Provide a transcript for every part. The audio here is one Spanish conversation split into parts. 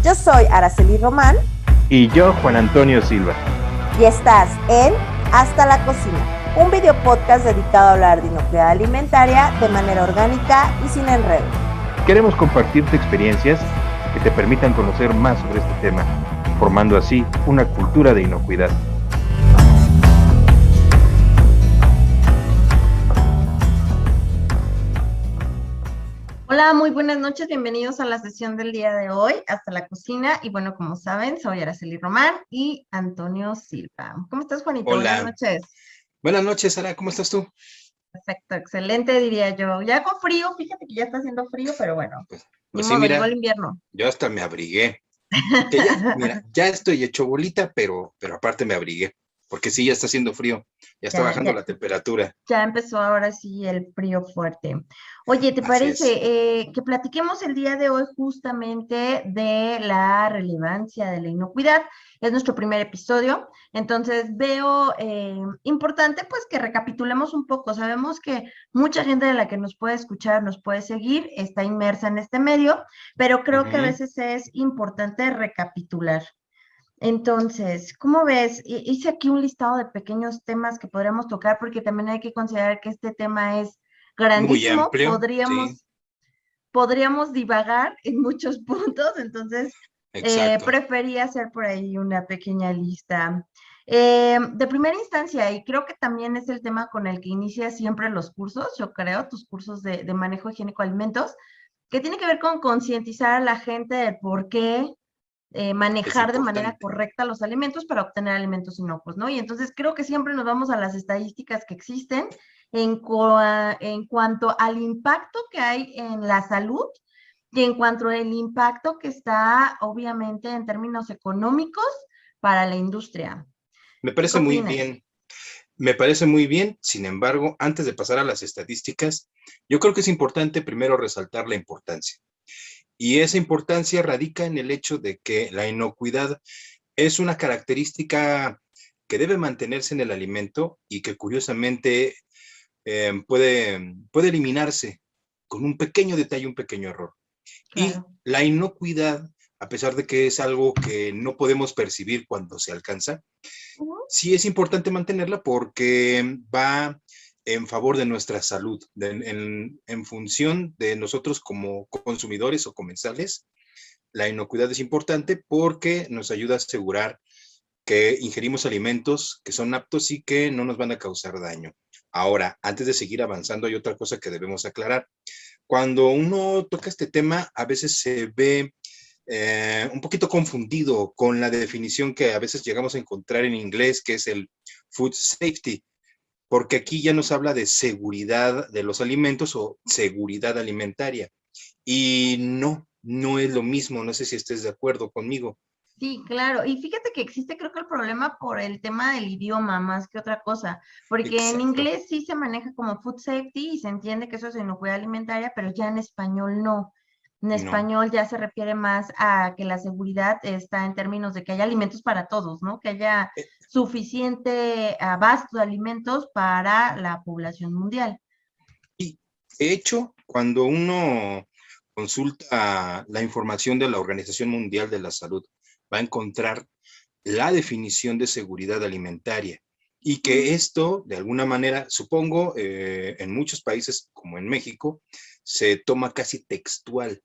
Yo soy Araceli Román. Y yo, Juan Antonio Silva. Y estás en Hasta la Cocina, un video podcast dedicado a hablar de inocuidad alimentaria de manera orgánica y sin enredo. Queremos compartirte experiencias que te permitan conocer más sobre este tema, formando así una cultura de inocuidad. Hola, muy buenas noches, bienvenidos a la sesión del día de hoy, Hasta la Cocina. Y bueno, como saben, soy Araceli Román y Antonio Silva. ¿Cómo estás, Juanito? Hola. Buenas noches. Buenas noches, Sara, ¿cómo estás tú? Perfecto, excelente, diría yo. Ya con frío, fíjate que ya está haciendo frío, pero bueno, Pues ni sí, modo, mira, llegó el invierno. yo hasta me abrigué. Que ya, mira, ya estoy hecho bolita, pero aparte me abrigué, porque sí, ya está haciendo frío, ya está bajando la temperatura. Ya empezó ahora sí el frío fuerte. Oye, ¿te Así parece que platiquemos el día de hoy justamente de la relevancia de la inocuidad? Es nuestro primer episodio, entonces veo importante pues que recapitulemos un poco. Sabemos que mucha gente de la que nos puede escuchar, nos puede seguir, está inmersa en este medio, pero creo que a veces es importante recapitular. Entonces, ¿cómo ves? Hice aquí un listado de pequeños temas que podríamos tocar porque también hay que considerar que este tema es muy grandísimo. amplio, sí, Podríamos divagar en muchos puntos, entonces exacto. preferí hacer por ahí una pequeña lista. De primera instancia, y creo que también es el tema con el que inicia siempre los cursos, yo creo, tus cursos de manejo higiénico de alimentos, que tiene que ver con concientizar a la gente de por qué Es manejar de manera importante. correcta los alimentos para obtener alimentos inocuos, ¿no? Y entonces creo que siempre nos vamos a las estadísticas que existen en cuanto al impacto que hay en la salud y en cuanto al impacto que está, obviamente, en términos económicos para la industria. Me ¿Tú qué parece muy opinas? bien, me parece muy bien. Sin embargo, antes de pasar a las estadísticas, yo creo que es importante primero resaltar la importancia. Y esa importancia radica en el hecho de que la inocuidad es una característica que debe mantenerse en el alimento y que curiosamente puede eliminarse con un pequeño detalle, un pequeño error. Y Claro. la inocuidad, a pesar de que es algo que no podemos percibir cuando se alcanza, sí es importante mantenerla porque va en favor de nuestra salud, en función de nosotros como consumidores o comensales. La inocuidad es importante porque nos ayuda a asegurar que ingerimos alimentos que son aptos y que no nos van a causar daño. Ahora, antes de seguir avanzando, hay otra cosa que debemos aclarar. Cuando uno toca este tema, a veces se ve un poquito confundido con la definición que a veces llegamos a encontrar en inglés, que es el food safety, porque aquí ya nos habla de seguridad de los alimentos o seguridad alimentaria. Y no es lo mismo, no sé si estés de acuerdo conmigo. Sí, claro. Y fíjate que existe, creo que el problema por el tema del idioma más que otra cosa, porque en Exacto. inglés sí se maneja como food safety y se entiende que eso es inocuidad alimentaria, pero ya en español no. En No. español ya se refiere más a que la seguridad está en términos de que haya alimentos para todos, ¿no? Que haya suficiente abasto de alimentos para la población mundial. Y de hecho, cuando uno consulta la información de la Organización Mundial de la Salud, va a encontrar la definición de seguridad alimentaria y que esto, de alguna manera, supongo, en muchos países como en México, se toma casi textual.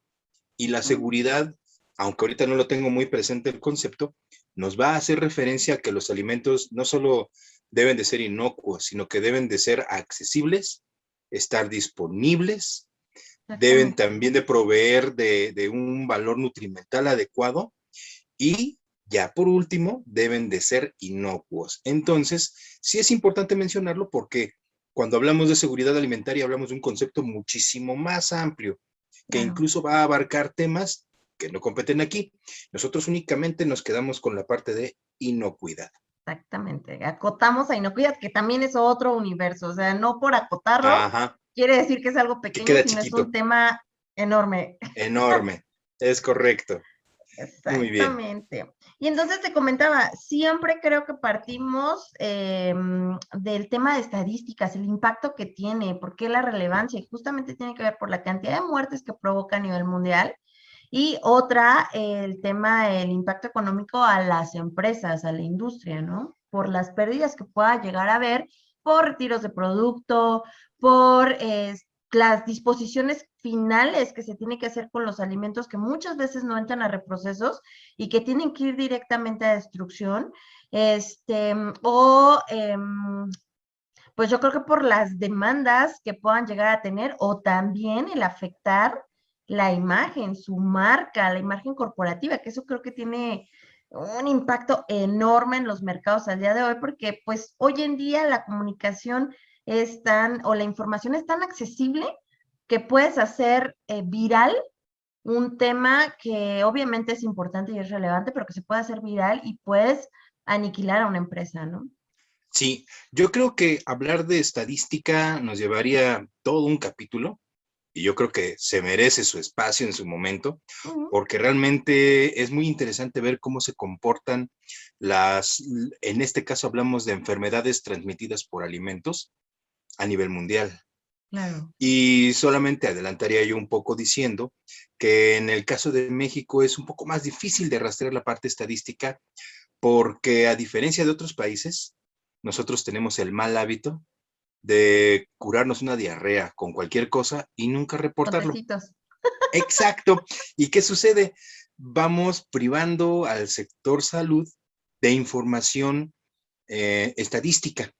Y la seguridad, aunque ahorita no lo tengo muy presente el concepto, nos va a hacer referencia a que los alimentos no solo deben de ser inocuos, sino que deben de ser accesibles, estar disponibles, deben Exactamente. también de proveer de un valor nutrimental adecuado y ya por último deben de ser inocuos. Entonces, sí es importante mencionarlo porque cuando hablamos de seguridad alimentaria hablamos de un concepto muchísimo más amplio que Claro. incluso va a abarcar temas que no competen aquí. Nosotros únicamente nos quedamos con la parte de inocuidad. Exactamente. Acotamos a inocuidad, que también es otro universo. O sea, no por acotarlo Ajá, quiere decir que es algo que pequeño, queda sino es un chiquito, tema enorme. enorme. Es correcto. Muy bien. Exactamente. Y entonces te comentaba, siempre creo que partimos del tema de estadísticas, el impacto que tiene, por qué la relevancia, y justamente tiene que ver por la cantidad de muertes que provoca a nivel mundial Y otra, el tema del impacto económico a las empresas, a la industria, ¿no? Por las pérdidas que pueda llegar a haber por retiros de producto, por las disposiciones finales que se tiene que hacer con los alimentos que muchas veces no entran a reprocesos y que tienen que ir directamente a destrucción, pues yo creo que por las demandas que puedan llegar a tener o también el afectar la imagen, su marca, la imagen corporativa, que eso creo que tiene un impacto enorme en los mercados al día de hoy, porque pues hoy en día la comunicación es tan, o la información es tan accesible que puedes hacer viral un tema que obviamente es importante y es relevante, pero que se puede hacer viral y puedes aniquilar a una empresa, ¿no? Sí, yo creo que hablar de estadística nos llevaría todo un capítulo y yo creo que se merece su espacio en su momento, porque realmente es muy interesante ver cómo se comportan en este caso hablamos de enfermedades transmitidas por alimentos a nivel mundial. Claro. Y solamente adelantaría yo un poco diciendo que en el caso de México es un poco más difícil de rastrear la parte estadística porque a diferencia de otros países, nosotros tenemos el mal hábito de curarnos una diarrea con cualquier cosa y nunca reportarlo. Pontecitos. Exacto. ¿Y qué sucede? Vamos privando al sector salud de información estadística.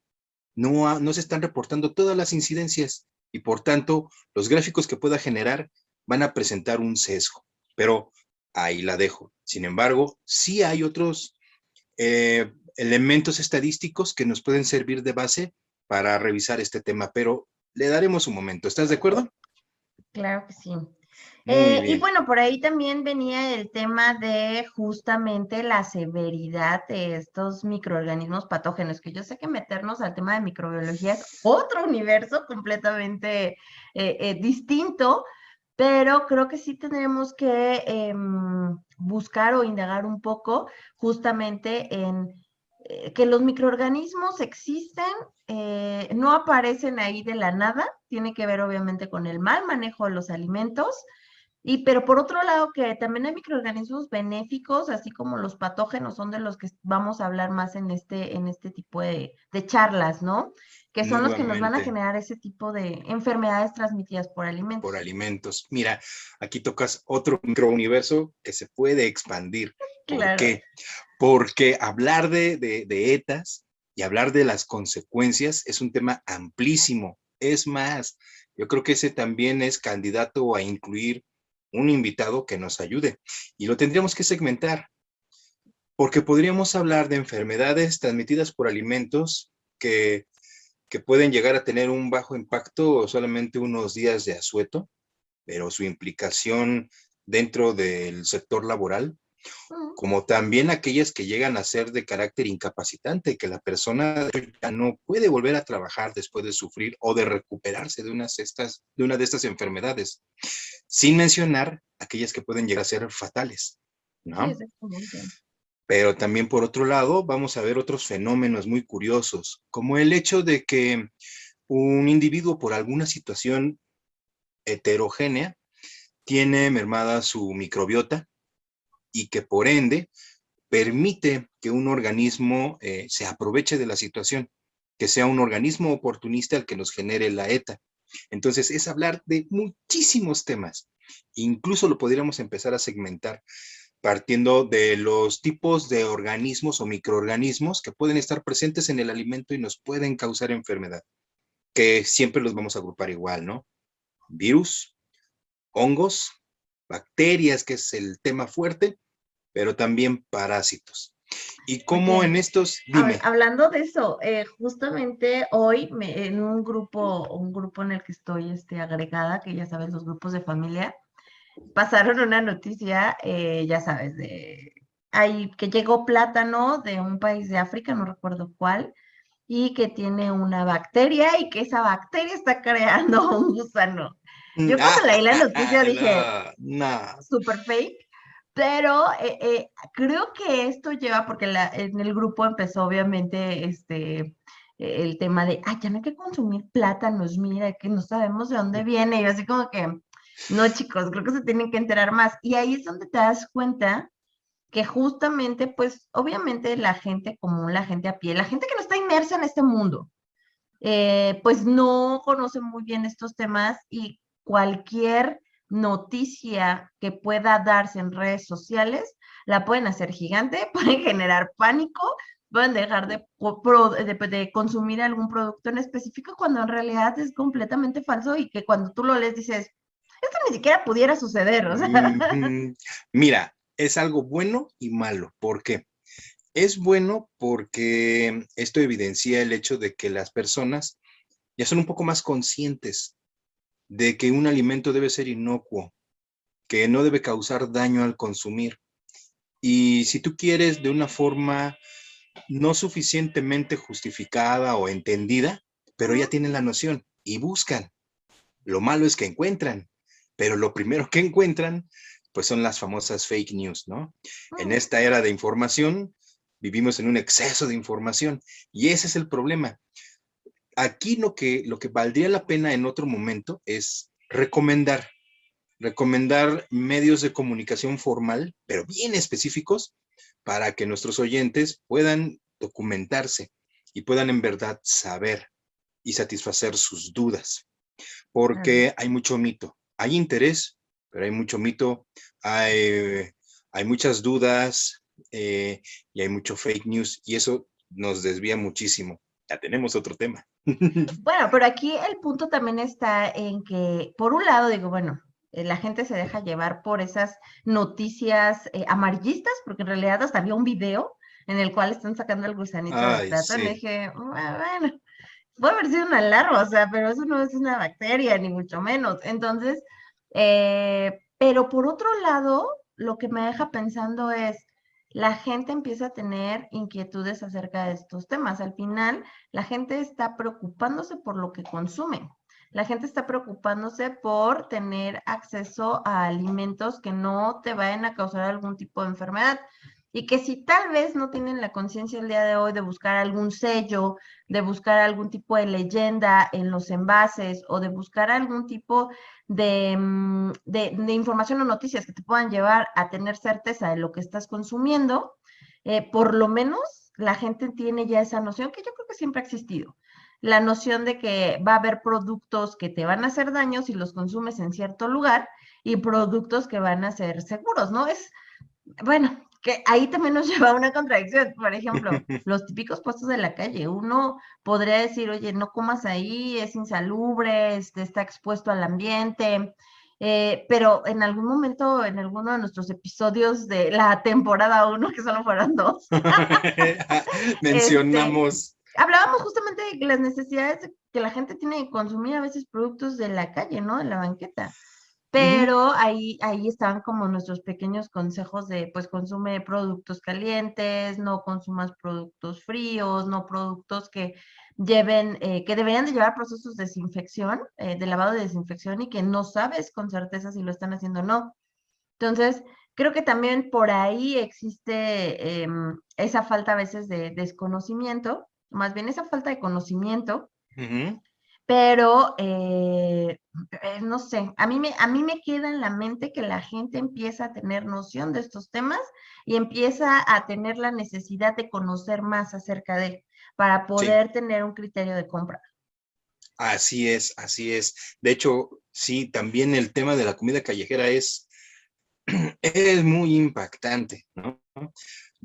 No se están reportando todas las incidencias y por tanto los gráficos que pueda generar van a presentar un sesgo. Pero ahí la dejo. Sin embargo, sí hay otros elementos estadísticos que nos pueden servir de base para revisar este tema, pero le daremos un momento. ¿Estás de acuerdo? Claro que sí. Muy Y bien. bueno, por ahí también venía el tema de justamente la severidad de estos microorganismos patógenos, que yo sé que meternos al tema de microbiología es otro universo completamente distinto, pero creo que sí tendremos que buscar o indagar un poco justamente en que los microorganismos existen, no aparecen ahí de la nada, tiene que ver obviamente con el mal manejo de los alimentos, pero por otro lado que también hay microorganismos benéficos, así como los patógenos son de los que vamos a hablar más en este tipo de charlas, ¿no? Que son los que nos van a Nuevamente, generar ese tipo de enfermedades transmitidas por por alimentos. alimentos. Mira, aquí tocas otro microuniverso que se puede expandir. ¿Por Claro. qué? Porque hablar de ETAs y hablar de las consecuencias es un tema amplísimo. Es más, yo creo que ese también es candidato a incluir un invitado que nos ayude. Y lo tendríamos que segmentar, porque podríamos hablar de enfermedades transmitidas por alimentos que pueden llegar a tener un bajo impacto o solamente unos días de asueto, pero su implicación dentro del sector laboral, como también aquellas que llegan a ser de carácter incapacitante, que la persona ya no puede volver a trabajar después de sufrir o de recuperarse de una de estas enfermedades, sin mencionar aquellas que pueden llegar a ser fatales, ¿no? Sí, exactamente. Pero también por otro lado vamos a ver otros fenómenos muy curiosos, como el hecho de que un individuo por alguna situación heterogénea tiene mermada su microbiota y que por ende permite que un organismo se aproveche de la situación, que sea un organismo oportunista el que nos genere la ETA. Entonces es hablar de muchísimos temas. Incluso lo podríamos empezar a segmentar partiendo de los tipos de organismos o microorganismos que pueden estar presentes en el alimento y nos pueden causar enfermedad, que siempre los vamos a agrupar igual, ¿no? Virus, hongos, bacterias, que es el tema fuerte, pero también parásitos. Y cómo Oye, en estos, dime. hablando de eso, justamente hoy en un grupo en el que estoy agregada, que ya sabes, los grupos de familia, pasaron una noticia, ya sabes, que llegó plátano de un país de África, no recuerdo cuál, y que tiene una bacteria y que esa bacteria está creando un gusano. Yo cuando leí la noticia dije, No. super fake, pero creo que esto lleva, porque en el grupo empezó obviamente el tema de, ay, ya no hay que consumir plátanos, mira, que no sabemos de dónde viene, y yo así como que, No, chicos, creo que se tienen que enterar más. Y ahí es donde te das cuenta que justamente, pues, obviamente la gente común, la gente a pie, la gente que no está inmersa en este mundo, pues no conoce muy bien estos temas y cualquier noticia que pueda darse en redes sociales la pueden hacer gigante, pueden generar pánico, pueden dejar de consumir algún producto en específico cuando en realidad es completamente falso y que cuando tú lo lees dices, esto ni siquiera pudiera suceder, o sea. Mira, es algo bueno y malo. ¿Por qué? Es bueno porque esto evidencia el hecho de que las personas ya son un poco más conscientes de que un alimento debe ser inocuo, que no debe causar daño al consumir. Y si tú quieres de una forma no suficientemente justificada o entendida, pero ya tienen la noción y buscan. Lo malo es que encuentran, pero lo primero que encuentran, pues son las famosas fake news, ¿no? En esta era de información, vivimos en un exceso de información y ese es el problema. Aquí lo que valdría la pena en otro momento es recomendar medios de comunicación formal, pero bien específicos, para que nuestros oyentes puedan documentarse y puedan en verdad saber y satisfacer sus dudas, porque hay mucho mito, hay interés, pero hay mucho mito, hay muchas dudas y hay mucho fake news y eso nos desvía muchísimo. Ya tenemos otro tema. Bueno, pero aquí el punto también está en que, por un lado, digo, bueno, la gente se deja llevar por esas noticias amarillistas, porque en realidad hasta había un video en el cual están sacando el gusanito del Ay, plato, y sí. dije, bueno, puede haber sido una larva, o sea, pero eso no es una bacteria, ni mucho menos. Entonces, pero por otro lado, lo que me deja pensando es, la gente empieza a tener inquietudes acerca de estos temas. Al final, la gente está preocupándose por lo que consume. La gente está preocupándose por tener acceso a alimentos que no te vayan a causar algún tipo de enfermedad. Y que si tal vez no tienen la conciencia el día de hoy de buscar algún sello, de buscar algún tipo de leyenda en los envases o de buscar algún tipo de información o noticias que te puedan llevar a tener certeza de lo que estás consumiendo, por lo menos la gente tiene ya esa noción que yo creo que siempre ha existido. La noción de que va a haber productos que te van a hacer daño si los consumes en cierto lugar y productos que van a ser seguros, ¿no? Bueno, que ahí también nos lleva a una contradicción. Por ejemplo, los típicos puestos de la calle. Uno podría decir, oye, no comas ahí, es insalubre, está expuesto al ambiente. Pero en algún momento, en alguno de nuestros episodios de la temporada 1, que solo fueron 2, este, Mencionamos. hablábamos justamente de las necesidades que la gente tiene de consumir a veces productos de la calle, ¿no? De la banqueta. Pero ahí estaban como nuestros pequeños consejos de, pues, consume productos calientes, no consumas productos fríos, no productos que lleven, que deberían de llevar procesos de desinfección, de lavado de desinfección y que no sabes con certeza si lo están haciendo o no. Entonces, creo que también por ahí existe esa falta a veces de desconocimiento, más bien esa falta de conocimiento, Ujú. pero no sé, a mí me queda en la mente que la gente empieza a tener noción de estos temas y empieza a tener la necesidad de conocer más acerca de, para Sí, poder tener un criterio de compra. así es, así es. De hecho, sí, también el tema de la comida callejera es muy impactante, ¿no?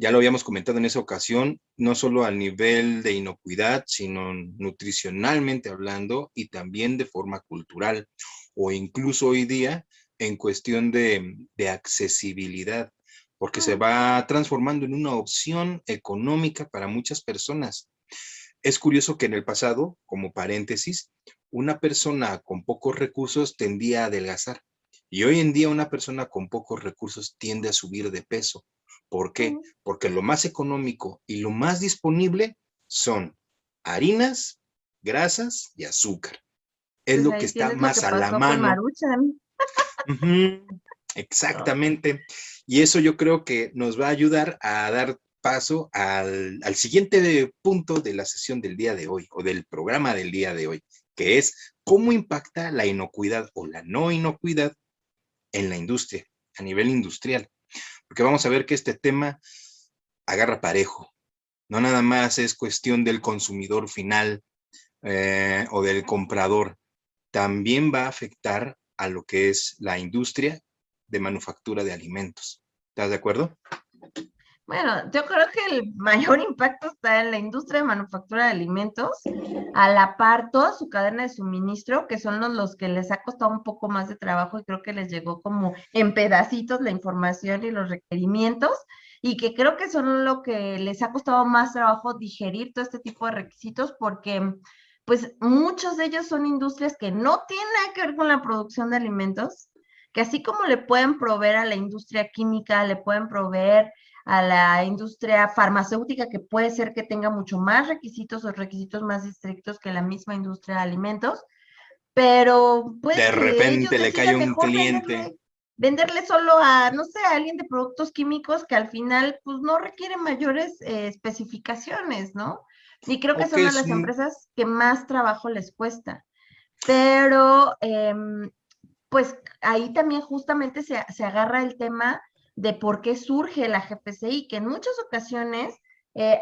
Ya lo habíamos comentado en esa ocasión, no solo al nivel de inocuidad, sino nutricionalmente hablando y también de forma cultural o incluso hoy día en cuestión de accesibilidad, porque se Mm, va transformando en una opción económica para muchas personas. Es curioso que en el pasado, como paréntesis, una persona con pocos recursos tendía a adelgazar y hoy en día una persona con pocos recursos tiende a subir de peso. ¿Por qué? mm. Porque lo más económico y lo más disponible son harinas, grasas y azúcar. Es Pues lo que ahí está tienes lo que más a la pasó con mano. Maruchan. Ujú, ¿No? exactamente. Y eso yo creo que nos va a ayudar a dar paso al siguiente punto de la sesión del día de hoy o del programa del día de hoy. que es cómo impacta la inocuidad o la no inocuidad en la industria, a nivel industrial. Porque vamos a ver que este tema agarra parejo. No nada más es cuestión del consumidor final o del comprador. También va a afectar a lo que es la industria de manufactura de alimentos. ¿Estás de acuerdo? Bueno, yo creo que el mayor impacto está en la industria de manufactura de alimentos, a la par toda su cadena de suministro, que son los que les ha costado un poco más de trabajo y creo que les llegó como en pedacitos la información y los requerimientos, y que creo que son lo que les ha costado más trabajo digerir todo este tipo de requisitos, porque pues muchos de ellos son industrias que no tienen nada que ver con la producción de alimentos, que así como le pueden proveer a la industria química, le pueden proveer a la industria farmacéutica, que puede ser que tenga mucho más requisitos o requisitos más estrictos que la misma industria de alimentos, pero puede De que ellos repente le cae decidan un mejor cliente. venderle solo a, no sé, a alguien de productos químicos que al final pues no requiere mayores especificaciones, ¿no? Y creo que O son que de es las empresas que más trabajo les cuesta. Pero pues ahí también justamente se agarra el tema de por qué surge la GPCI, que en muchas ocasiones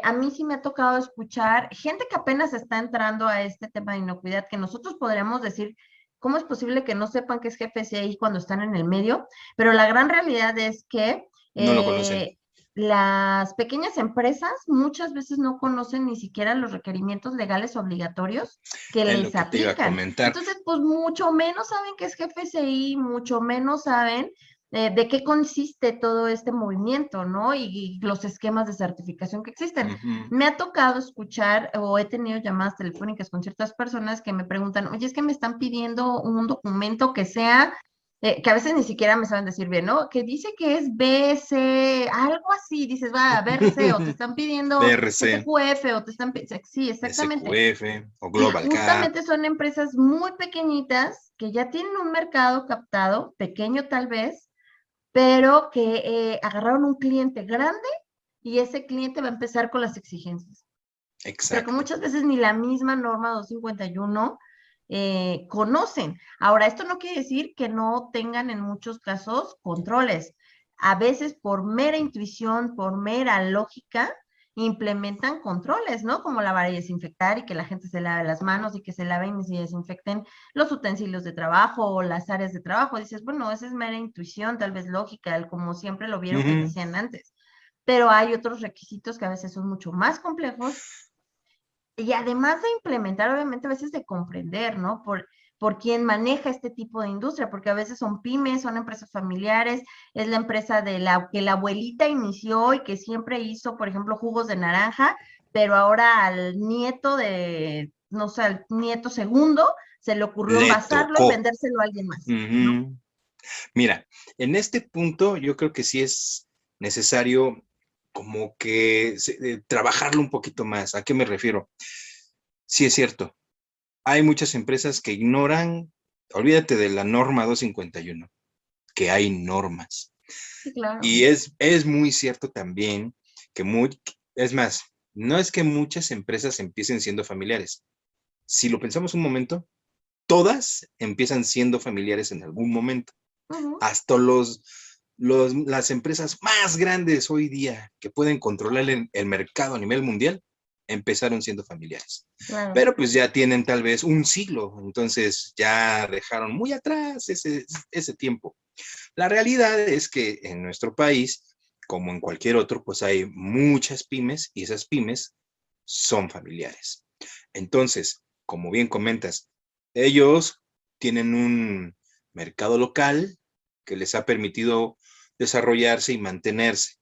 a mí sí me ha tocado escuchar gente que apenas está entrando a este tema de inocuidad, que nosotros podríamos decir, ¿cómo es posible que no sepan qué es GPCI cuando están en el medio? Pero la gran realidad es que no lo conocen. las pequeñas empresas muchas veces no conocen ni siquiera los requerimientos legales obligatorios que Es lo les que te iba a aplican. comentar. Entonces, pues mucho menos saben qué es GFCI, mucho menos saben de qué consiste todo este movimiento, ¿no? Y los esquemas de certificación que existen. Me ha tocado escuchar o he tenido llamadas telefónicas con ciertas personas que me preguntan, oye, es que me están pidiendo un documento que sea que a veces ni siquiera me saben decir bien, ¿no? Que dice que es BC, algo así, dices, va, BRC, o te están pidiendo BRC, SQF, o te están, sí, exactamente. SQF o Y Global Cap. justamente son empresas muy pequeñitas que ya tienen un mercado captado, pequeño tal vez, pero que agarraron un cliente grande y ese cliente va a empezar con las exigencias. Pero que Exacto. muchas veces ni la misma norma 251 conocen. Ahora, esto no quiere decir que no tengan en muchos casos controles. A veces por mera intuición, por mera lógica, implementan controles, ¿no? Como lavar y desinfectar y que la gente se lave las manos y que se laven y se desinfecten los utensilios de trabajo o las áreas de trabajo. Dices, bueno, esa es mera intuición, tal vez lógica, como siempre lo vieron que lo hacían antes. Pero hay otros requisitos que a veces son mucho más complejos y además de implementar, obviamente a veces de comprender, ¿no? Por quién maneja este tipo de industria, porque a veces son pymes, son empresas familiares, es la empresa de la que la abuelita inició y que siempre hizo, por ejemplo, jugos de naranja, pero ahora al nieto de, no sé, al nieto segundo, se le ocurrió Le envasarlo y tocó. vendérselo a alguien más, ¿no? Mira, en este punto yo creo que sí es necesario como que trabajarlo un poquito más. ¿A qué me refiero? Sí es cierto, hay muchas empresas que ignoran, olvídate de la norma 251, que hay normas. Sí, claro. Y es muy cierto también que es más, no es que muchas empresas empiecen siendo familiares. Si lo pensamos un momento, todas empiezan siendo familiares en algún momento. Hasta las empresas más grandes hoy día que pueden controlar el mercado a nivel mundial empezaron siendo familiares. Claro. Pero pues ya tienen tal vez un siglo, entonces ya dejaron muy atrás ese tiempo. La realidad es que en nuestro país, como en cualquier otro, pues hay muchas pymes y esas pymes son familiares. Entonces, como bien comentas, ellos tienen un mercado local que les ha permitido desarrollarse y mantenerse.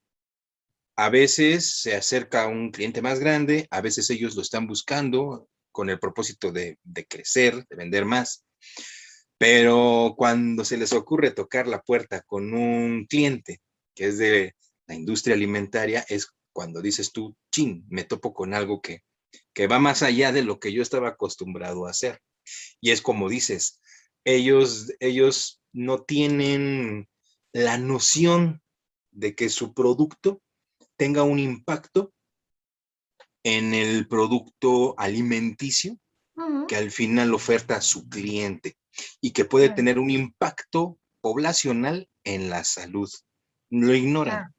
A veces se acerca a un cliente más grande, a veces ellos lo están buscando con el propósito de crecer, de vender más. Pero cuando se les ocurre tocar la puerta con un cliente que es de la industria alimentaria, es cuando dices tú, chin, me topo con algo que va más allá de lo que yo estaba acostumbrado a hacer. Y es como dices, ellos no tienen la noción de que su producto tenga un impacto en el producto alimenticio que al final oferta a su cliente y que puede tener un impacto poblacional en la salud. Lo ignoran.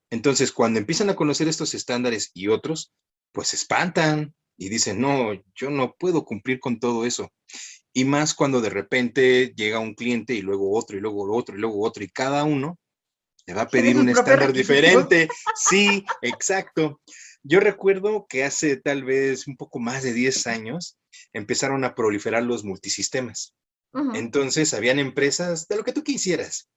Entonces, cuando empiezan a conocer estos estándares y otros, pues se espantan y dicen, no, yo no puedo cumplir con todo eso. Y más cuando de repente llega un cliente y luego otro y luego otro y luego otro y cada uno le va a Tiene pedir sus un propios estándar requisitos. diferente. Sí, exacto. Yo recuerdo que hace tal vez un poco más de 10 años empezaron a proliferar los multisistemas. Entonces, habían empresas de lo que tú quisieras,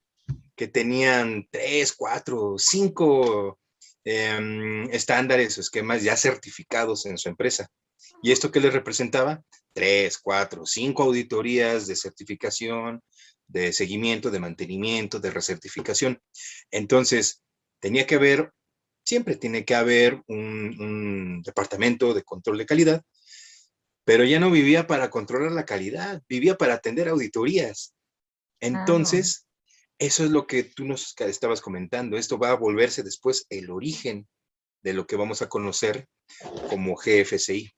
que tenían 3, 4, 5 estándares o esquemas ya certificados en su empresa. ¿Y esto qué les representaba? 3, 4, 5 auditorías de certificación, de seguimiento, de mantenimiento, de recertificación. Entonces, tenía que haber, siempre tiene que haber un departamento de control de calidad, pero ya no vivía para controlar la calidad, vivía para atender auditorías. Claro. Entonces, eso es lo que tú nos estabas comentando. Esto va a volverse después el origen de lo que vamos a conocer como GFCI,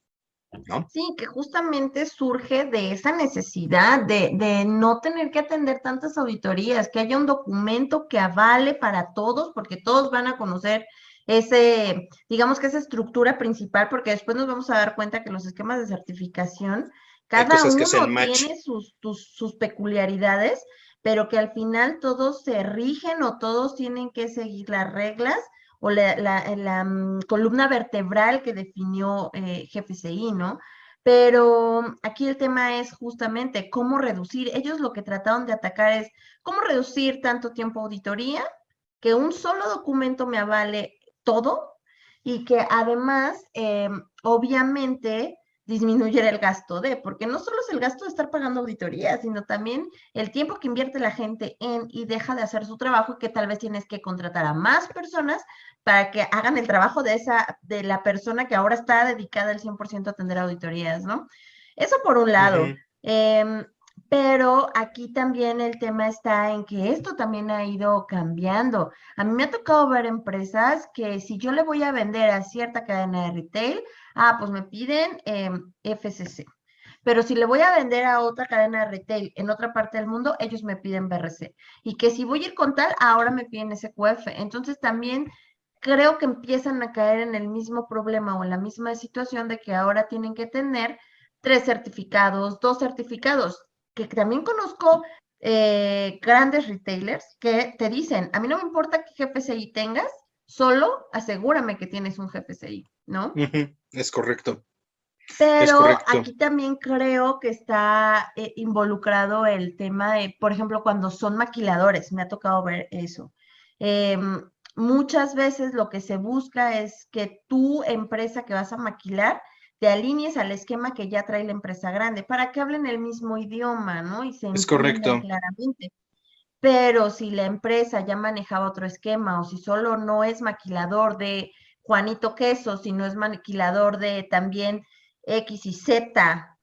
¿no? Sí, que justamente surge de esa necesidad de no tener que atender tantas auditorías, que haya un documento que avale para todos, porque todos van a conocer ese, digamos que esa estructura principal, porque después nos vamos a dar cuenta que los esquemas de certificación, Hay cada cosas que hacen uno match. tiene sus peculiaridades, pero que al final todos se rigen o todos tienen que seguir las reglas o columna vertebral que definió GFCI, ¿no? Pero aquí el tema es justamente cómo reducir. Ellos lo que trataron de atacar es cómo reducir tanto tiempo auditoría, que un solo documento me avale todo y que además, obviamente, disminuir el gasto porque no solo es el gasto de estar pagando auditoría, sino también el tiempo que invierte la gente en y deja de hacer su trabajo y que tal vez tienes que contratar a más personas para que hagan el trabajo de la persona que ahora está dedicada al 100% a atender auditorías, ¿no? Eso por un lado. Uh-huh. Pero aquí también el tema está en que esto también ha ido cambiando. A mí me ha tocado ver empresas que si yo le voy a vender a cierta cadena de retail, pues me piden FCC. Pero si le voy a vender a otra cadena de retail en otra parte del mundo, ellos me piden BRC. Y que si voy a ir con tal, ahora me piden SQF. Entonces también creo que empiezan a caer en el mismo problema o en la misma situación de que ahora tienen que tener 3 certificados, 2 certificados, que también conozco grandes retailers que te dicen, a mí no me importa qué GFCI tengas, solo asegúrame que tienes un GFCI, ¿no? Uh-huh. Es correcto. Es Pero correcto. aquí también creo que está involucrado el tema de, por ejemplo, cuando son maquiladores, me ha tocado ver eso. Muchas veces lo que se busca es que tu empresa que vas a maquilar te alinees al esquema que ya trae la empresa grande, para que hablen el mismo idioma, ¿no? Y se Es entiendan correcto. claramente. Pero si la empresa ya manejaba otro esquema o si solo no es maquilador de Juanito Queso, sino es maquilador de también X y Z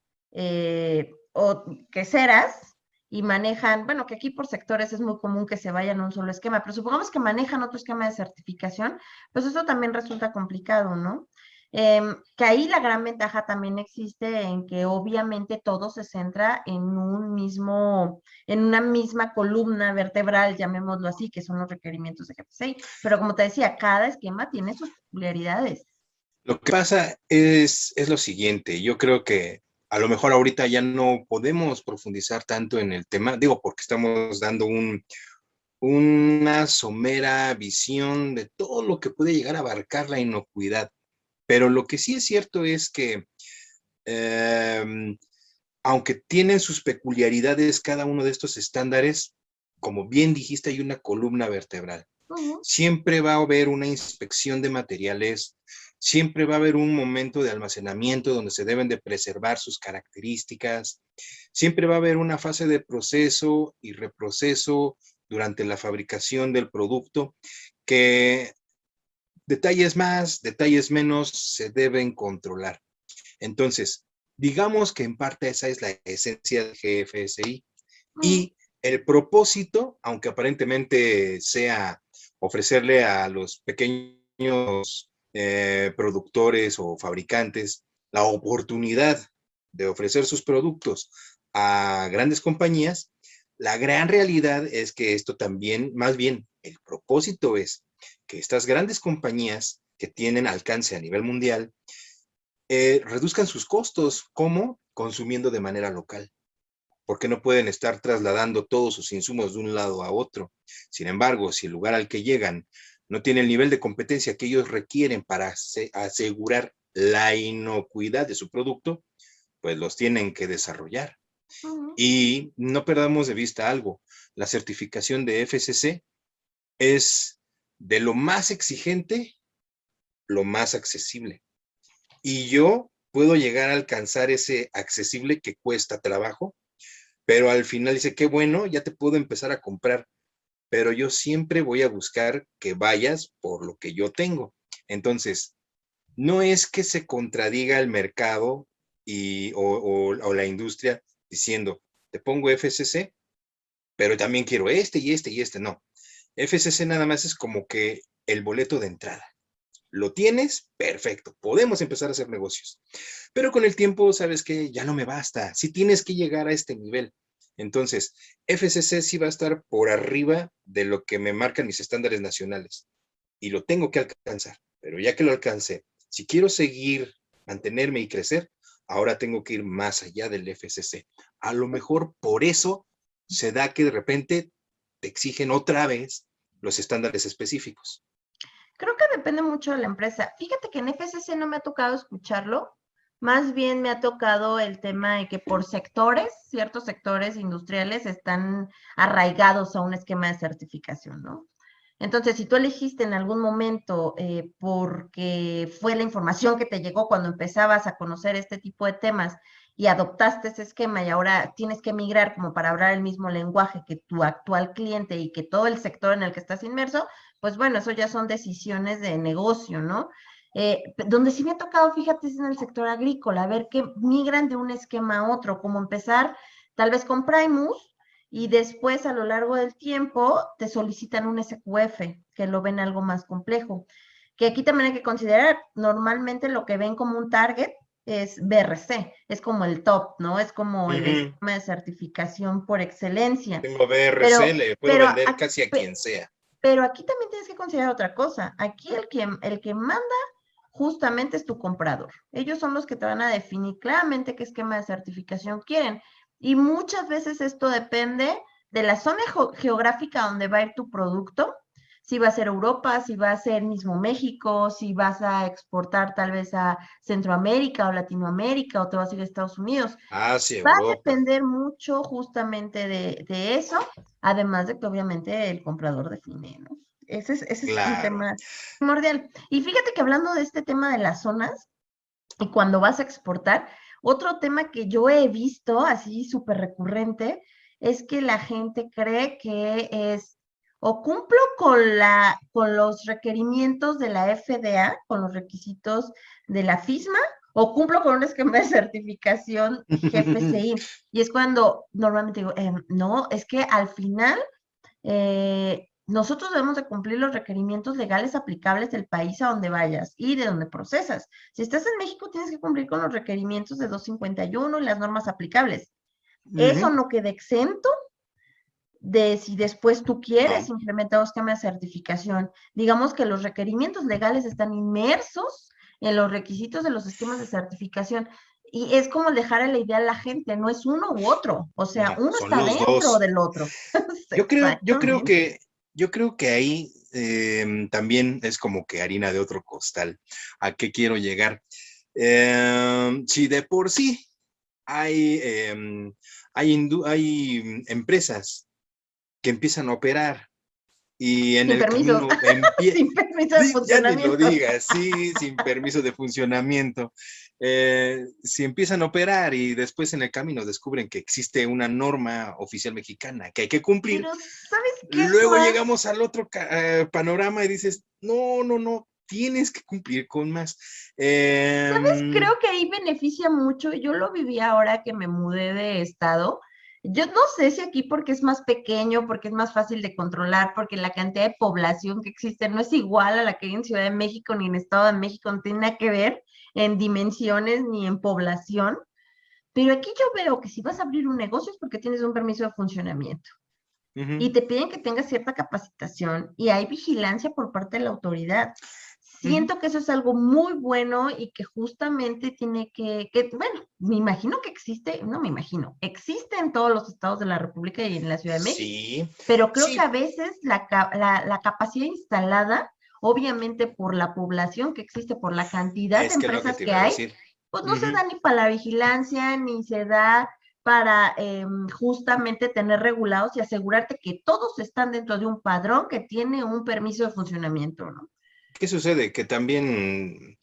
o queseras y manejan, bueno, que aquí por sectores es muy común que se vayan a un solo esquema, pero supongamos que manejan otro esquema de certificación, pues eso también resulta complicado, ¿no? Que ahí la gran ventaja también existe en que obviamente todo se centra en una misma columna vertebral, llamémoslo así, que son los requerimientos de GFCI. Pero como te decía, cada esquema tiene sus peculiaridades. Lo que pasa es lo siguiente. Yo creo que a lo mejor ahorita ya no podemos profundizar tanto en el tema, digo, porque estamos dando una somera visión de todo lo que puede llegar a abarcar la inocuidad. Pero lo que sí es cierto es que aunque tienen sus peculiaridades cada uno de estos estándares, como bien dijiste, hay una columna vertebral. Siempre va a haber una inspección de materiales, siempre va a haber un momento de almacenamiento donde se deben de preservar sus características, siempre va a haber una fase de proceso y reproceso durante la fabricación del producto que detalles más, detalles menos se deben controlar. Entonces, digamos que en parte esa es la esencia del GFSI y el propósito, aunque aparentemente sea ofrecerle a los pequeños productores o fabricantes la oportunidad de ofrecer sus productos a grandes compañías, la gran realidad es que esto también, más bien, el propósito es que estas grandes compañías que tienen alcance a nivel mundial reduzcan sus costos. ¿Cómo? Consumiendo de manera local, porque no pueden estar trasladando todos sus insumos de un lado a otro. Sin embargo, si el lugar al que llegan no tiene el nivel de competencia que ellos requieren para asegurar la inocuidad de su producto, pues los tienen que desarrollar. Y no perdamos de vista algo, la certificación de FSC es de lo más exigente, lo más accesible. Y yo puedo llegar a alcanzar ese accesible que cuesta trabajo, pero al final dice, qué bueno, ya te puedo empezar a comprar, pero yo siempre voy a buscar que vayas por lo que yo tengo. Entonces, no es que se contradiga el mercado o la industria diciendo, te pongo FSC, pero también quiero este y este y este. No, FSC nada más es como que el boleto de entrada. Lo tienes, perfecto, podemos empezar a hacer negocios. Pero con el tiempo, sabes que ya no me basta, sí tienes que llegar a este nivel. Entonces, FSC sí va a estar por arriba de lo que me marcan mis estándares nacionales. Y lo tengo que alcanzar, pero ya que lo alcancé, si quiero seguir, mantenerme y crecer, ahora tengo que ir más allá del FSC. A lo mejor por eso se da que de repente te exigen otra vez los estándares específicos. Creo que depende mucho de la empresa. Fíjate que en FSC no me ha tocado escucharlo, más bien me ha tocado el tema de que por sectores, ciertos sectores industriales están arraigados a un esquema de certificación, ¿no? Entonces, si tú elegiste en algún momento porque fue la información que te llegó cuando empezabas a conocer este tipo de temas y adoptaste ese esquema y ahora tienes que migrar como para hablar el mismo lenguaje que tu actual cliente y que todo el sector en el que estás inmerso, pues bueno, eso ya son decisiones de negocio, ¿no? Donde sí me ha tocado, fíjate, es en el sector agrícola, a ver que migran de un esquema a otro, como empezar tal vez con Primus, y después a lo largo del tiempo te solicitan un SQF, que lo ven algo más complejo. Que aquí también hay que considerar, normalmente lo que ven como un target es BRC, es como el top, ¿no? Es como el esquema de certificación por excelencia. Tengo BRC, le puedo vender casi a quien sea. Pero aquí también tienes que considerar otra cosa. Aquí el que manda justamente es tu comprador. Ellos son los que te van a definir claramente qué esquema de certificación quieren. Y muchas veces esto depende de la zona geográfica donde va a ir tu producto, si va a ser Europa, si va a ser mismo México, si vas a exportar tal vez a Centroamérica o Latinoamérica o te vas a ir a Estados Unidos. Hacia Va Europa. a depender mucho justamente de eso, además de que obviamente el comprador define, ¿no? Ese es un tema primordial. Y fíjate que hablando de este tema de las zonas, y cuando vas a exportar, otro tema que yo he visto así súper recurrente es que la gente cree que es o cumplo con los requerimientos de la FDA, con los requisitos de la FISMA, o cumplo con un esquema de certificación GFCI. Y es cuando normalmente digo, no, es que al final nosotros debemos de cumplir los requerimientos legales aplicables del país a donde vayas y de donde procesas. Si estás en México, tienes que cumplir con los requerimientos de 251 y las normas aplicables. Eso no queda exento de si después tú quieres implementar un esquema de certificación. Digamos que los requerimientos legales están inmersos en los requisitos de los esquemas de certificación. Y es como dejar a la idea a la gente, no es uno u otro, o sea, no, uno está dentro del otro. Yo creo que ahí también es como que harina de otro costal. ¿A qué quiero llegar? Si de por sí hay empresas que empiezan a operar y en sin el permiso. camino sin permiso de funcionamiento. Ya ni lo digas, sí, sin permiso de funcionamiento. Si empiezan a operar y después en el camino descubren que existe una norma oficial mexicana que hay que cumplir, pero ¿sabes qué? luego llegamos al otro panorama y dices, no, tienes que cumplir con más. ¿Sabes? Creo que ahí beneficia mucho. Yo lo viví ahora que me mudé de estado. Yo no sé si aquí porque es más pequeño, porque es más fácil de controlar, porque la cantidad de población que existe no es igual a la que hay en Ciudad de México ni en Estado de México, no tiene nada que ver en dimensiones ni en población. Pero aquí yo veo que si vas a abrir un negocio es porque tienes un permiso de funcionamiento y te piden que tengas cierta capacitación y hay vigilancia por parte de la autoridad. Siento que eso es algo muy bueno y que justamente tiene bueno, me imagino que existe, no me imagino, existe en todos los estados de la República y en la Ciudad de México. Sí, Pero creo que sí, a veces la capacidad instalada, obviamente por la población que existe, por la cantidad de es que lo que empresas te que iba a hay, decir. pues no se da ni para la vigilancia, ni se da para justamente tener regulados y asegurarte que todos están dentro de un padrón que tiene un permiso de funcionamiento, ¿no? ¿Qué sucede? Que también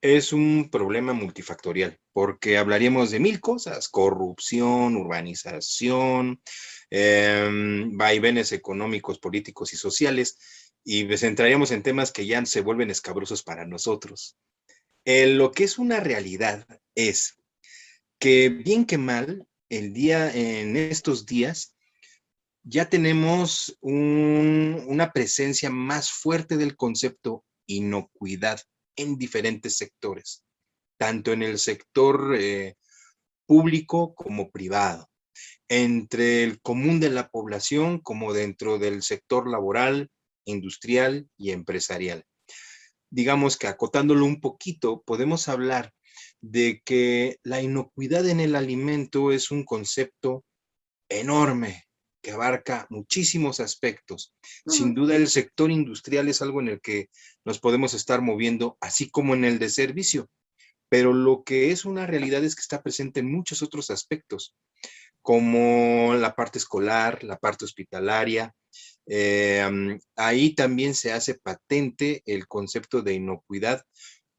es un problema multifactorial, porque hablaríamos de mil cosas: corrupción, urbanización, vaivenes económicos, políticos y sociales, y nos centraríamos en temas que ya se vuelven escabrosos para nosotros. Lo que es una realidad es que, bien que mal, en estos días, ya tenemos una presencia más fuerte del concepto inocuidad en diferentes sectores, tanto en el sector público como privado, entre el común de la población como dentro del sector laboral, industrial y empresarial. Digamos que, acotándolo un poquito, podemos hablar de que la inocuidad en el alimento es un concepto enorme que abarca muchísimos aspectos. Sin duda, el sector industrial es algo en el que nos podemos estar moviendo, así como en el de servicio, pero lo que es una realidad es que está presente en muchos otros aspectos, como la parte escolar, la parte hospitalaria. Ahí también se hace patente el concepto de inocuidad,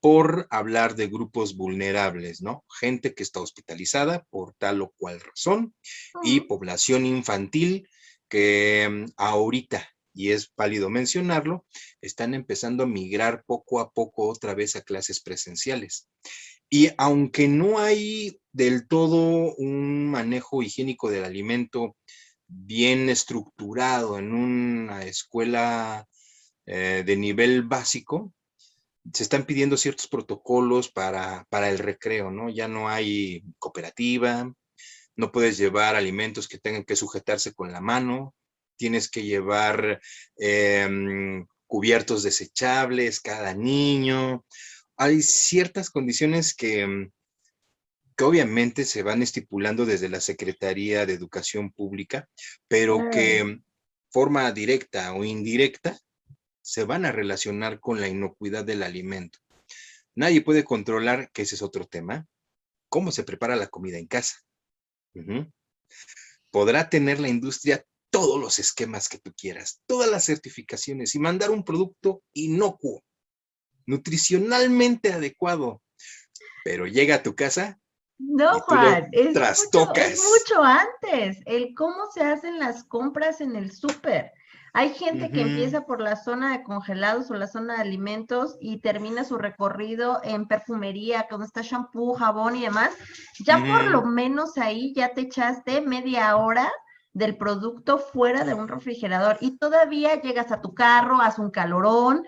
por hablar de grupos vulnerables, ¿no? Gente que está hospitalizada por tal o cual razón, y población infantil que ahorita, y es válido mencionarlo, están empezando a migrar poco a poco otra vez a clases presenciales. Y aunque no hay del todo un manejo higiénico del alimento bien estructurado en una escuela de nivel básico, se están pidiendo ciertos protocolos para el recreo, ¿no? Ya no hay cooperativa, no puedes llevar alimentos que tengan que sujetarse con la mano, tienes que llevar cubiertos desechables cada niño. Hay ciertas condiciones que obviamente se van estipulando desde la Secretaría de Educación Pública, pero que forma directa o indirecta se van a relacionar con la inocuidad del alimento. Nadie puede controlar, que ese es otro tema, cómo se prepara la comida en casa. Podrá tener la industria todos los esquemas que tú quieras, todas las certificaciones, y mandar un producto inocuo, nutricionalmente adecuado, pero llega a tu casa No, y tú lo Juan, es trastocas. mucho antes, el cómo se hacen las compras en el súper. Hay gente que empieza por la zona de congelados o la zona de alimentos y termina su recorrido en perfumería, donde está shampoo, jabón y demás. Ya por lo menos ahí ya te echaste media hora del producto fuera de un refrigerador y todavía llegas a tu carro, hace un calorón,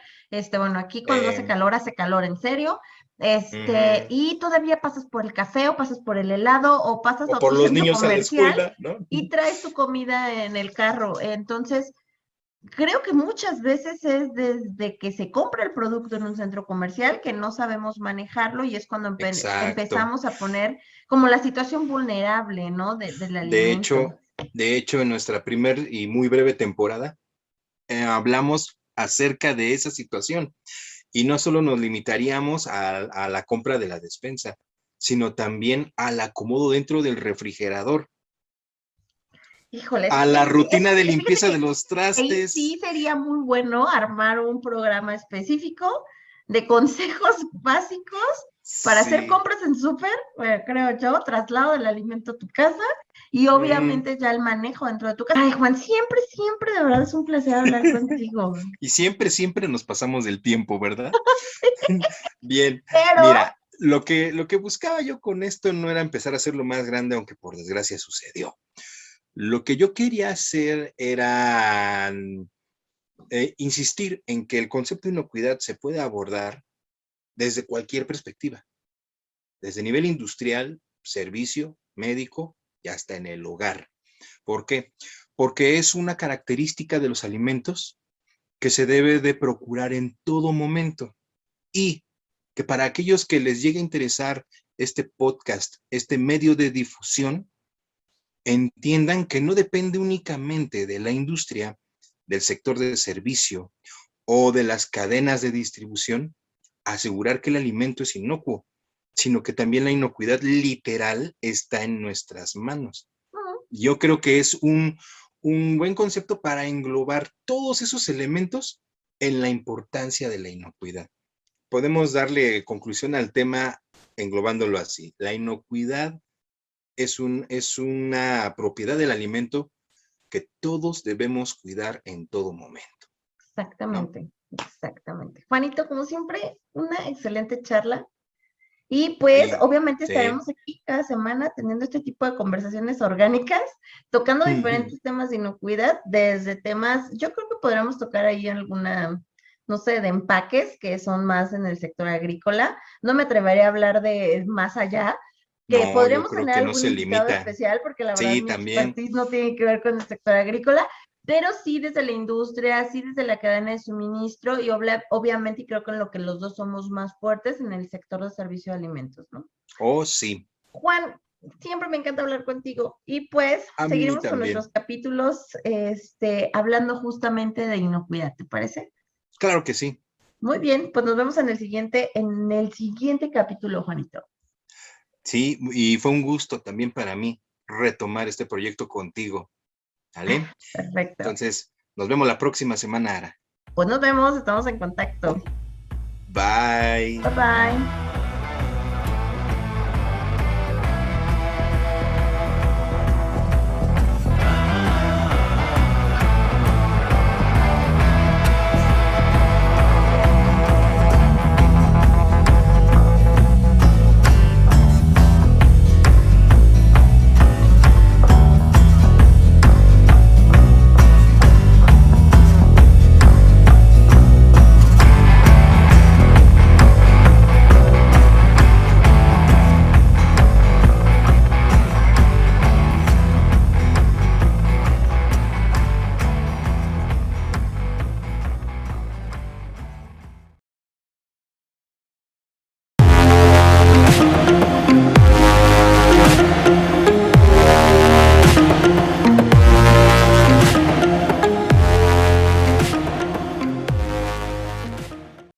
bueno, aquí cuando hace calor en serio, y todavía pasas por el café o pasas por el helado o pasas O a por otro los centro niños a la comercial escuela, ¿no? y traes tu comida en el carro. Entonces, creo que muchas veces es desde que se compra el producto en un centro comercial que no sabemos manejarlo y es cuando Exacto. empezamos a poner como la situación vulnerable, ¿no? Del alimento. De hecho, en nuestra primer y muy breve temporada, hablamos acerca de esa situación. Y no solo nos limitaríamos a la compra de la despensa, sino también al acomodo dentro del refrigerador, Híjole, a la rutina de limpieza de los ahí sí trastes. sería muy bueno armar un programa específico de consejos básicos para hacer Sí. compras en súper, creo yo, traslado del alimento a tu casa y obviamente ya el manejo dentro de tu casa. Ay, Juan, siempre, siempre, de verdad es un placer hablar contigo. Y siempre, siempre nos pasamos del tiempo, ¿verdad? Bien, Pero, mira, lo que buscaba yo con esto no era empezar a hacerlo más grande, aunque por desgracia sucedió. Lo que yo quería hacer era insistir en que el concepto de inocuidad se puede abordar desde cualquier perspectiva, desde nivel industrial, servicio médico y hasta en el hogar. ¿Por qué? Porque es una característica de los alimentos que se debe de procurar en todo momento y que para aquellos que les llegue a interesar este podcast, este medio de difusión, entiendan que no depende únicamente de la industria, del sector de servicio o de las cadenas de distribución, asegurar que el alimento es inocuo, sino que también la inocuidad literal está en nuestras manos. Yo creo que es un buen concepto para englobar todos esos elementos en la importancia de la inocuidad. Podemos darle conclusión al tema englobándolo así. La inocuidad es una propiedad del alimento que todos debemos cuidar en todo momento. Exactamente, ¿no? Exactamente. Juanito, como siempre, una excelente charla. Y pues, obviamente, estaremos aquí cada semana teniendo este tipo de conversaciones orgánicas, tocando diferentes temas de inocuidad, desde temas, yo creo que podríamos tocar ahí alguna, no sé, de empaques, que son más en el sector agrícola. No me atrevería a hablar de más allá, que podríamos tener algún invitado especial, porque la verdad mi expertise no tiene que ver con el sector agrícola, pero sí desde la industria, sí desde la cadena de suministro y obviamente, y creo que en lo que los dos somos más fuertes, en el sector de servicio de alimentos, ¿no? Oh, sí. Juan, siempre me encanta hablar contigo y pues seguiremos con nuestros capítulos hablando justamente de inocuidad, ¿te parece? Claro que sí. Muy bien, pues nos vemos en el siguiente capítulo, Juanito. Sí, y fue un gusto también para mí retomar este proyecto contigo. ¿Vale? Perfecto. Entonces, nos vemos la próxima semana, Ara. Pues nos vemos, estamos en contacto. Bye. Bye bye.